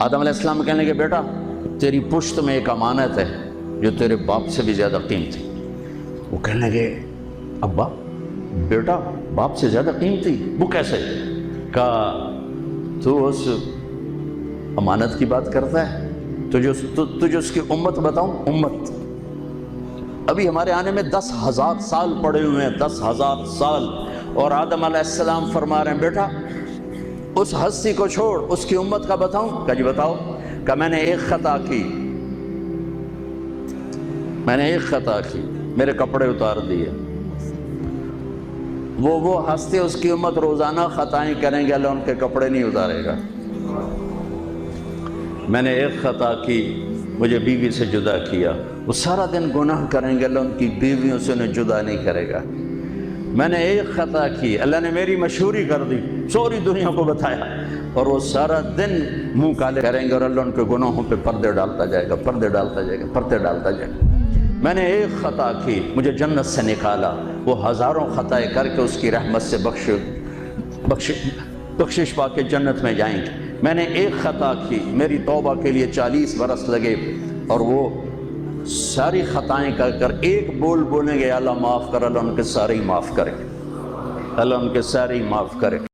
آدم علیہ السلام کہنے لگے بیٹا تیری پشت میں ایک امانت ہے جو تیرے باپ سے بھی زیادہ قیمتی۔ وہ کہنے لگے ابا بیٹا باپ سے زیادہ قیمتی، وہ کیسے؟ کہا تو اس امانت کی بات کرتا ہے، تجھے اس کی امت بتاؤں؟ امت ابھی ہمارے آنے میں 10,000 سال پڑے ہوئے ہیں، 10,000 سال، اور آدم علیہ السلام فرما رہے ہیں بیٹا اس ہستی کو چھوڑ، اس کی امت کا بتاؤں؟ کہا جی بتاؤ۔ کہ میں نے ایک خطا کی، میرے کپڑے اتار دیے۔ وہ ہستی اس کی امت روزانہ خطائیں کریں گے، اللہ ان کے کپڑے نہیں اتارے گا۔ میں نے ایک خطا کی، مجھے بیوی سے جدا کیا، وہ سارا دن گناہ کریں گے، اللہ ان کی بیویوں سے انہیں جدا نہیں کرے گا۔ میں نے ایک خطا کی، اللہ نے میری مشہوری کر دی، سوری دنیا کو بتایا، اور وہ سارا دن منہ کالے کریں گے اور اللہ ان کے گناہوں پہ پردے ڈالتا جائے گا، پردے ڈالتا جائے گا، پردے ڈالتا جائے گا۔ میں نے ایک خطا کی، مجھے جنت سے نکالا، وہ ہزاروں خطائیں کر کے اس کی رحمت سے بخشش پا کے جنت میں جائیں گے۔ میں نے ایک خطا کی، میری توبہ کے لیے 40 برس لگے، اور وہ ساری خطائیں کر کر ایک بول بولیں گے اللہ معاف کر، اللہ ان کے سارے ہی معاف کرے، اللہ ان کے سارے ہی معاف کرے۔